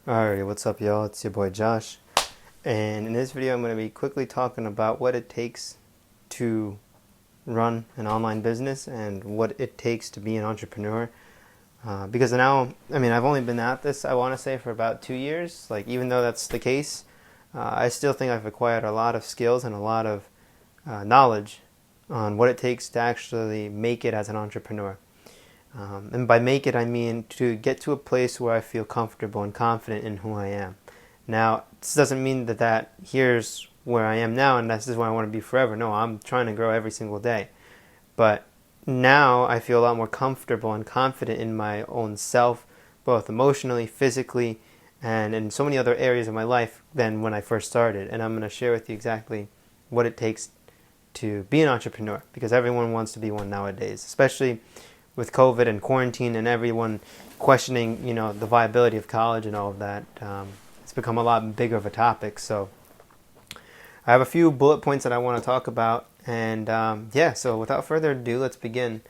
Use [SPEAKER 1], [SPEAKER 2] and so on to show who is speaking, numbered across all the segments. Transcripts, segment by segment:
[SPEAKER 1] Alrighty, what's up y'all? It's your boy Josh, and in this video I'm going to be quickly talking about what it takes to run an online business and what it takes to be an entrepreneur. Because now, I've only been at this, I want to say, for about 2 years. Like, even though that's the case, I still think I've acquired a lot of skills and a lot of knowledge on what it takes to actually make it as an entrepreneur. And by make it, I mean to get to a place where I feel comfortable and confident in who I am. Now, this doesn't mean that here's where I am now and this is where I want to be forever. No, I'm trying to grow every single day. But now I feel a lot more comfortable and confident in my own self, both emotionally, physically, and in so many other areas of my life than when I first started. And I'm going to share with you exactly what it takes to be an entrepreneur, because everyone wants to be one nowadays, especially with COVID and quarantine and everyone questioning, the viability of college and all of that. It's become a lot bigger of a topic. So I have a few bullet points that I want to talk about. And so without further ado, let's begin.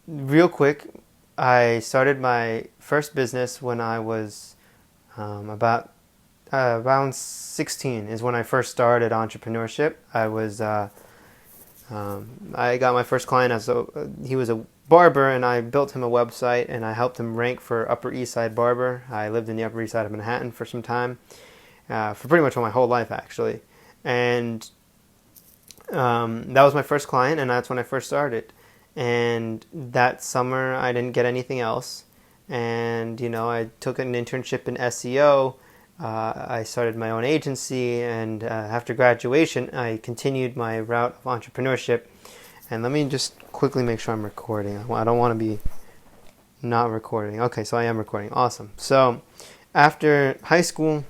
[SPEAKER 1] Real quick, I started my first business when I was around 16 is when I first started entrepreneurship. I got my first client he was a barber, and I built him a website and I helped him rank for Upper East Side barber. I lived in the Upper East Side of Manhattan for some time, for pretty much my whole life actually. And that was my first client, and that's when I first started. And that summer I didn't get anything else, and I took an internship in SEO. I started my own agency, and after graduation, I continued my route of entrepreneurship. And let me just quickly make sure I'm recording. I don't want to be not recording. Okay, so I am recording. Awesome. So after high school,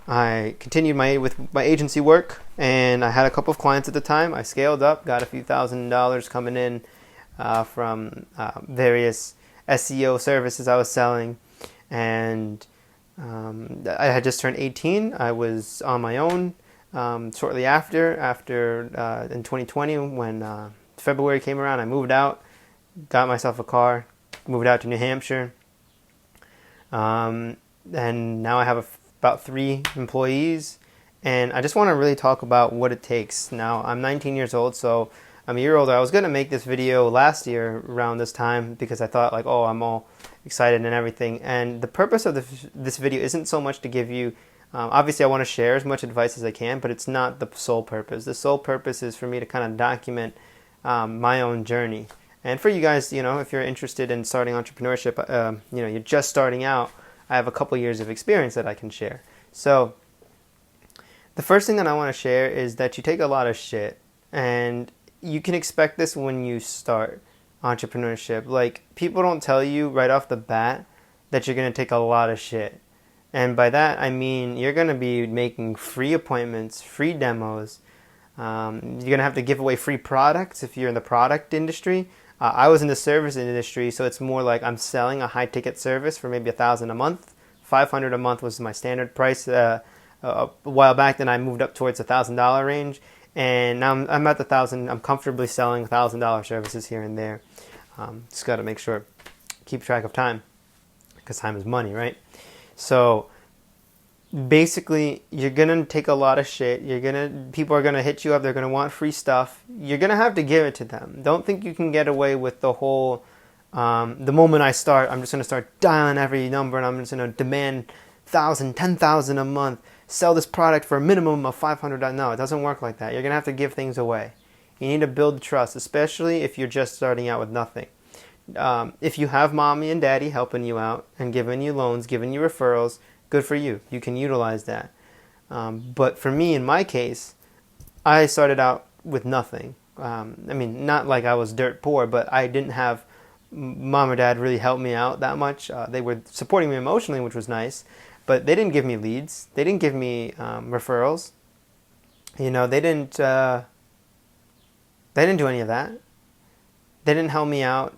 [SPEAKER 1] I continued with my agency work, and I had a couple of clients at the time. I scaled up, got a few $1,000s coming in from various SEO services I was selling, and I had just turned 18. I was on my own shortly after in 2020 when February came around. I moved out, got myself a car, moved out to New Hampshire, and now I have about 3 employees. And I just want to really talk about what it takes. Now, I'm 19 years old, so I'm a year older. I was going to make this video last year around this time because I thought I'm all excited and everything. And the purpose of this video isn't so much to give you, obviously I want to share as much advice as I can, but it's not the sole purpose. The sole purpose is for me to kind of document my own journey. And for you guys, if you're interested in starting entrepreneurship, you're just starting out, I have a couple years of experience that I can share. So the first thing that I want to share is that you take a lot of shit, and you can expect this when you start entrepreneurship. Like, people don't tell you right off the bat that you're going to take a lot of shit. And by that, I mean you're going to be making free appointments, free demos. You're going to have to give away free products if you're in the product industry. I was in the service industry, so it's more like I'm selling a high-ticket service for maybe $1,000 a month. $500 a month was my standard price a while back. Then I moved up towards $1,000 range. And now I'm at the $1,000. I'm comfortably selling $1,000 services here and there. Just got to make sure, keep track of time, because time is money, right? So basically, you're gonna take a lot of shit. People are gonna hit you up. They're gonna want free stuff. You're gonna have to give it to them. Don't think you can get away with the whole. The moment I start, I'm just gonna start dialing every number, and I'm just gonna demand $1,000, $10,000 a month. Sell this product for a minimum of $500. No, it doesn't work like that. You're going to have to give things away. You need to build trust, especially if you're just starting out with nothing. If you have mommy and daddy helping you out and giving you loans, giving you referrals, good for you. You can utilize that. But for me, in my case, I started out with nothing. Not like I was dirt poor, but I didn't have mom or dad really help me out that much. They were supporting me emotionally, which was nice. But they didn't give me leads. They didn't give me referrals. They didn't do any of that. They didn't help me out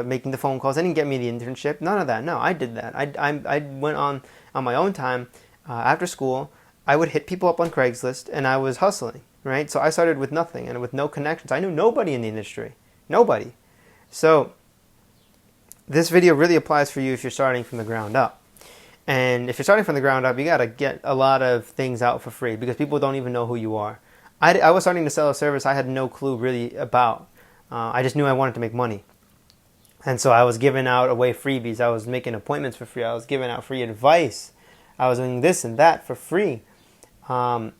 [SPEAKER 1] making the phone calls. They didn't get me the internship. None of that. No, I did that. I went on my own time after school. I would hit people up on Craigslist, and I was hustling, right? So I started with nothing and with no connections. I knew nobody in the industry. Nobody. So this video really applies for you if you're starting from the ground up. And if you're starting from the ground up, you got to get a lot of things out for free because people don't even know who you are. I was starting to sell a service I had no clue really about. I just knew I wanted to make money. And so I was giving out away freebies. I was making appointments for free. I was giving out free advice. I was doing this and that for free. And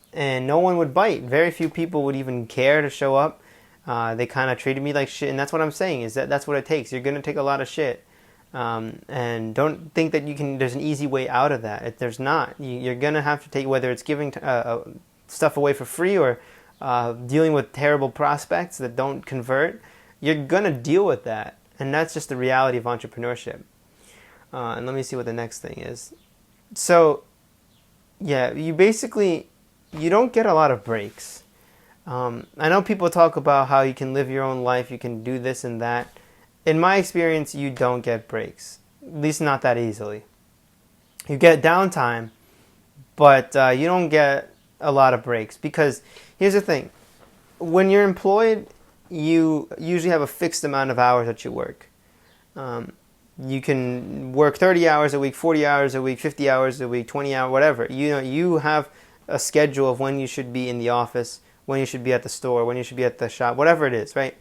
[SPEAKER 1] no one would bite. Very few people would even care to show up. They kind of treated me like shit. And that's what I'm saying, is that that's what it takes. You're going to take a lot of shit. And don't think that there's an easy way out of that. There's not. You're going to have to take, whether it's giving stuff away for free or dealing with terrible prospects that don't convert, you're going to deal with that. And that's just the reality of entrepreneurship. And let me see what the next thing is. So, yeah, you don't get a lot of breaks. I know people talk about how you can live your own life, you can do this and that. In my experience, you don't get breaks, at least not that easily. You get downtime, but you don't get a lot of breaks because here's the thing. When you're employed, you usually have a fixed amount of hours that you work. You can work 30 hours a week, 40 hours a week, 50 hours a week, 20 hours, whatever. You have a schedule of when you should be in the office, when you should be at the store, when you should be at the shop, whatever it is, right?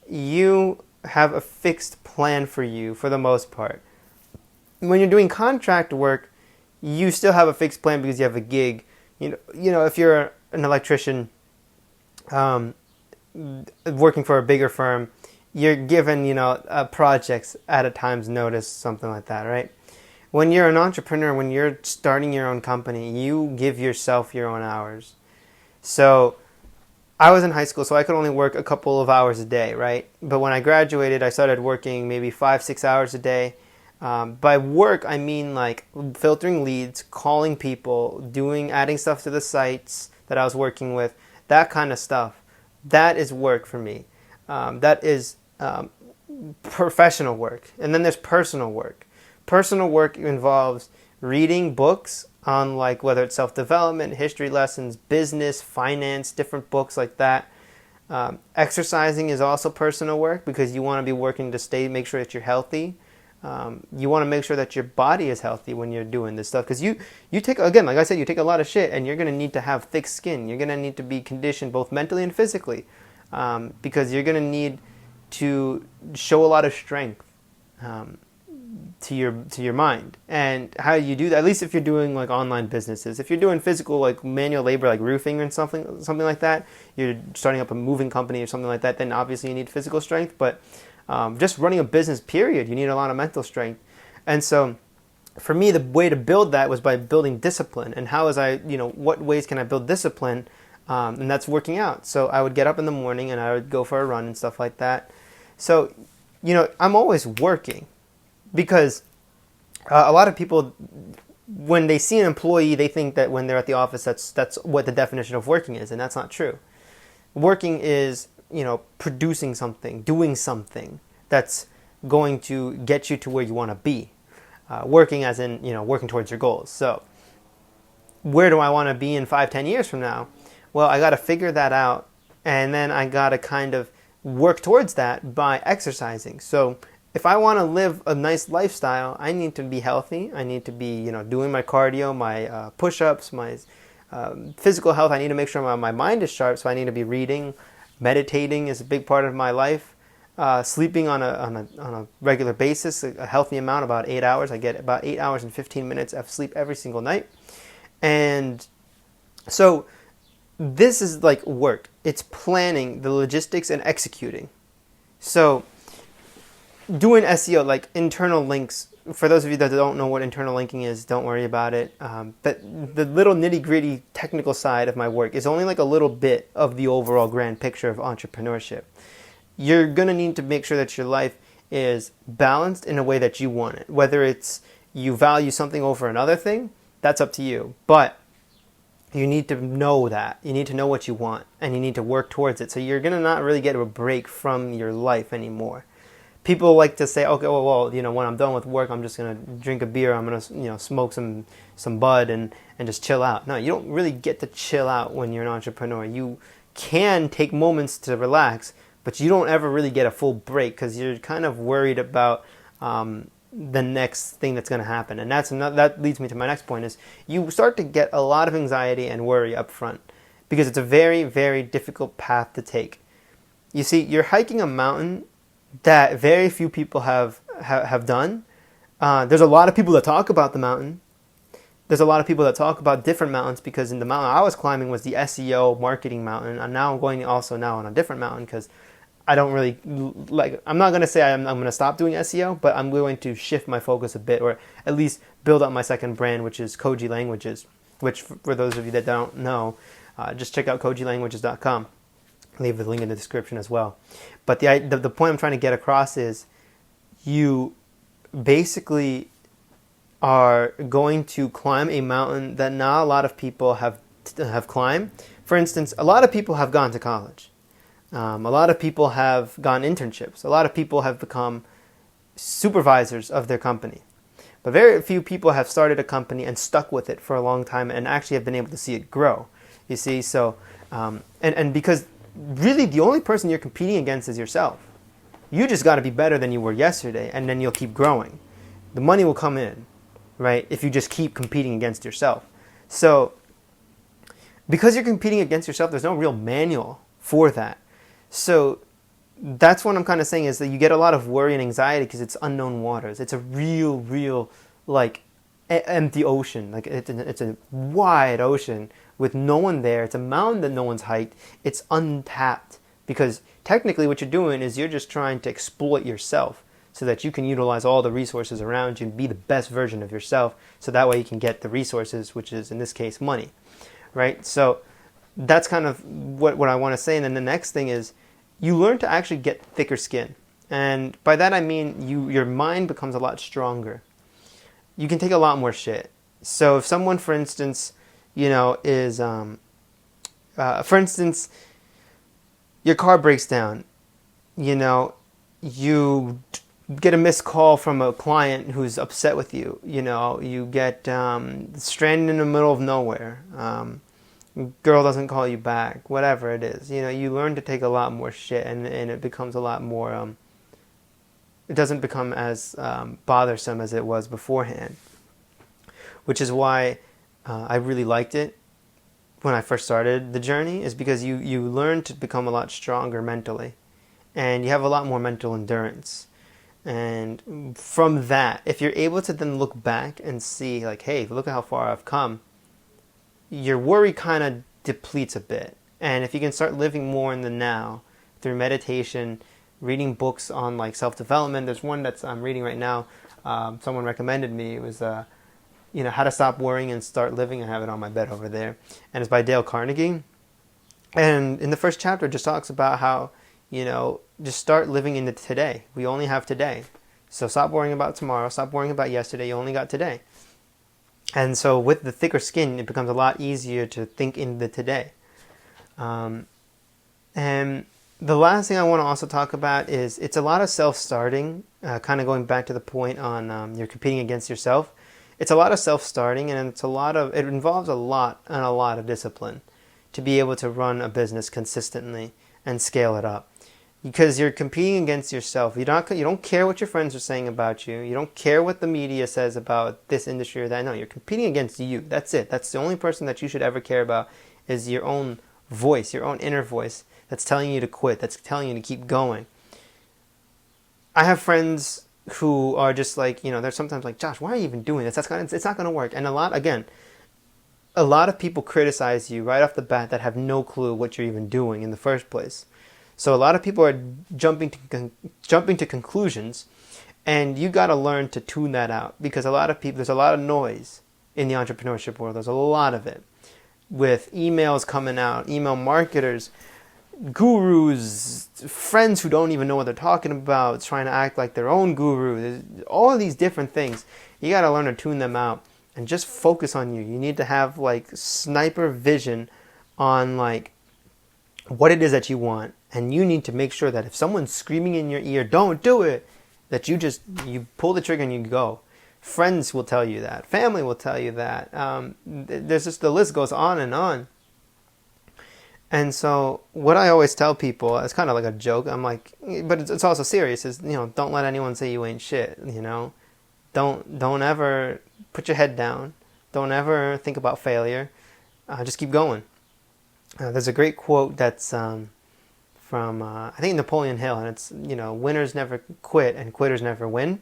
[SPEAKER 1] You have a fixed plan for you for the most part. When you're doing contract work, you still have a fixed plan because you have a gig. You know, if you're an electrician working for a bigger firm, you're given, projects at a time's notice, something like that, right? When you're an entrepreneur, when you're starting your own company, you give yourself your own hours. So I was in high school, so I could only work a couple of hours a day, right? But when I graduated, I started working maybe 5-6 hours a day. By work, I mean like filtering leads, calling people, adding stuff to the sites that I was working with, that kind of stuff. That is work for me. That is professional work. And then there's personal work. Personal work involves reading books on whether it's self-development, history lessons, business, finance, different books like that. Exercising is also personal work because you want to be working to make sure that you're healthy. You want to make sure that your body is healthy when you're doing this stuff because you take, again, like I said, you take a lot of shit and you're going to need to have thick skin. You're going to need to be conditioned both mentally and physically because you're going to need to show a lot of strength to your mind. And how you do that, at least if you're doing online businesses, if you're doing physical manual labor like roofing or something like that, you're starting up a moving company or something like that, then obviously you need physical strength. But just running a business period, you need a lot of mental strength. And so for me, the way to build that was by building discipline. And what ways can I build discipline? And that's working out. So I would get up in the morning and I would go for a run and stuff like that. So, I'm always working because a lot of people, when they see an employee, they think that when they're at the office, that's what the definition of working is. And that's not true. Working is, producing something, doing something that's going to get you to where you want to be. Working as in, working towards your goals. So where do I want to be in 5-10 years from now? Well, I got to figure that out. And then I got to kind of work towards that by exercising. So if I want to live a nice lifestyle, I need to be healthy. I need to be, doing my cardio, my push-ups, my physical health. I need to make sure my mind is sharp. So I need to be reading. Meditating is a big part of my life. Sleeping on a regular basis, a healthy amount, about 8 hours. I get about 8 hours and 15 minutes of sleep every single night. And so this is work. It's planning, the logistics, and executing. So doing SEO, internal links, for those of you that don't know what internal linking is, don't worry about it. But the little nitty-gritty technical side of my work is only a little bit of the overall grand picture of entrepreneurship. You're going to need to make sure that your life is balanced in a way that you want it. Whether it's you value something over another thing, that's up to you. But you need to know that. You need to know what you want, and you need to work towards it. So you're going to not really get a break from your life anymore. People like to say, okay, well, when I'm done with work, I'm just going to drink a beer. I'm going to, smoke some bud and just chill out. No, you don't really get to chill out when you're an entrepreneur. You can take moments to relax, but you don't ever really get a full break because you're kind of worried about the next thing that's going to happen. And that leads me to my next point is you start to get a lot of anxiety and worry up front because it's a very, very difficult path to take. You see, you're hiking a mountain that very few people have done. There's a lot of people that talk about the mountain. There's a lot of people that talk about different mountains because in the mountain I was climbing was the SEO marketing mountain. And now I'm going also now on a different mountain because I don't really like, I'm not going to say I'm going to stop doing SEO, but I'm going to shift my focus a bit, or at least build up my second brand, which is Koji Languages, which for those of you that don't know, just check out kojilanguages.com. Leave the link in the description as well. But the point I'm trying to get across is you basically are going to climb a mountain that not a lot of people have climbed. For instance, a lot of people have gone to college. A lot of people have gotten internships. A lot of people have become supervisors of their company. But very few people have started a company and stuck with it for a long time and actually have been able to see it grow. You see, so, and because really the only person you're competing against is yourself. You just got to be better than you were yesterday, and then you'll keep growing. The money will come in, right, if you just keep competing against yourself. So, because you're competing against yourself, there's no real manual for that. So that's what I'm kind of saying is that you get a lot of worry and anxiety because it's unknown waters. It's a real, like, empty ocean. Like, it's a wide ocean with no one there. It's a mountain that no one's hiked. It's untapped because technically what you're doing is you're just trying to exploit yourself so that you can utilize all the resources around you and be the best version of yourself. So that way you can get the resources, which is in this case money, right? So that's kind of what I want to say. And then the next thing is you learn to actually get thicker skin. And by that I mean your mind becomes a lot stronger. You can take a lot more shit. So if someone, for instance, is, for instance, your car breaks down, you get a missed call from a client who's upset with you, you get stranded in the middle of nowhere, girl doesn't call you back, whatever it is, you learn to take a lot more shit and it becomes a lot more, it doesn't become as bothersome as it was beforehand, which is why I really liked it when I first started the journey, is because you learn to become a lot stronger mentally and you have a lot more mental endurance. And from that, if you're able to then look back and see like, hey, look at how far I've come, your worry kind of depletes a bit. And if you can start living more in the now through meditation, reading books on like self-development, there's one that's I'm reading right now, someone recommended me. It was How to Stop Worrying and Start Living. I have it on my bed over there. And it's by Dale Carnegie. And in the first chapter, it just talks about how, just start living in the today. We only have today. So stop worrying about tomorrow. Stop worrying about yesterday. You only got today. And so with the thicker skin, it becomes a lot easier to think in the today. And the last thing I want to also talk about is it's a lot of self-starting, kind of going back to the point on you're competing against yourself. It's a lot of self-starting, and it involves a lot of discipline to be able to run a business consistently and scale it up. Because you're competing against yourself. You don't care what your friends are saying about you. You don't care what the media says about this industry or that. No, you're competing against you. That's it. That's the only person that you should ever care about is your own voice, your own inner voice that's telling you to quit, that's telling you to keep going. I have friends who are just like, they're sometimes like, Josh, why are you even doing this? It's not going to work. And a lot of people criticize you right off the bat that have no clue what you're even doing in the first place. So a lot of people are jumping to conclusions, and you got to learn to tune that out, because there's a lot of noise in the entrepreneurship world. There's a lot of it with emails coming out, email marketers, gurus, friends who don't even know what they're talking about, trying to act like their own guru. There's all of these different things. You got to learn to tune them out and just focus on you. You need to have like sniper vision on like what it is that you want. And you need to make sure that if someone's screaming in your ear, don't do it, that you pull the trigger and you go. Friends will tell you that. Family will tell you that. There's just, the list goes on and on. And so what I always tell people, it's kind of like a joke. I'm like, but it's also serious, is, don't let anyone say you ain't shit, Don't ever put your head down. Don't ever think about failure. Just keep going. There's a great quote that's from I think Napoleon Hill, and it's, winners never quit and quitters never win.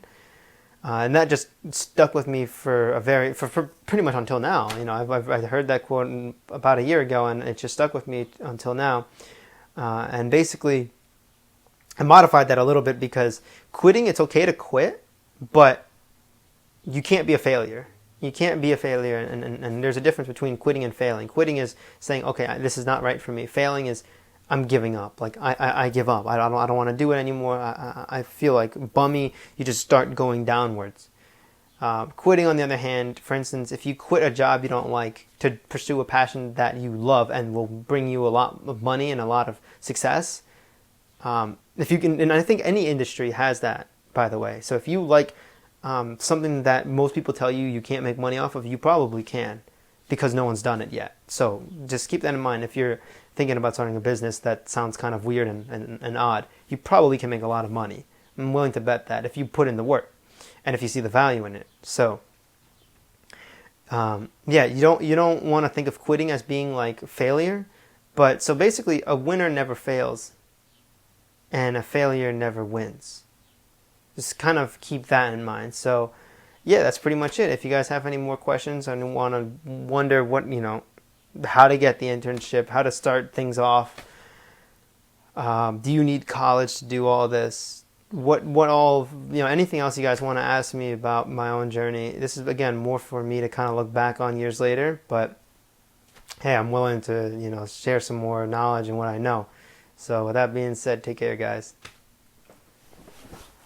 [SPEAKER 1] And that just stuck with me for pretty much until now. I heard that quote about a year ago, and it just stuck with me until now. And basically, I modified that a little bit, because quitting, it's okay to quit, but you can't be a failure. You can't be a failure, and there's a difference between quitting and failing. Quitting is saying, okay, this is not right for me. Failing is, I'm giving up. Like, I give up. I don't want to do it anymore. I feel like bummy. You just start going downwards. Quitting, on the other hand, for instance, if you quit a job you don't like to pursue a passion that you love and will bring you a lot of money and a lot of success, if you can, and I think any industry has that, by the way. So if you like something that most people tell you can't make money off of, you probably can, because no one's done it yet. So just keep that in mind. If you're thinking about starting a business that sounds kind of weird and odd, you probably can make a lot of money. I'm willing to bet that, if you put in the work and if you see the value in it. So you don't want to think of quitting as being like failure. But so basically, a winner never fails and a failure never wins. Just kind of keep that in mind. So yeah, that's pretty much it. If you guys have any more questions and wonder what, how to get the internship, how to start things off, do you need college to do all this? What all, anything else you guys want to ask me about my own journey. This is, again, more for me to kind of look back on years later, but hey, I'm willing to, share some more knowledge and what I know. So with that being said, take care, guys.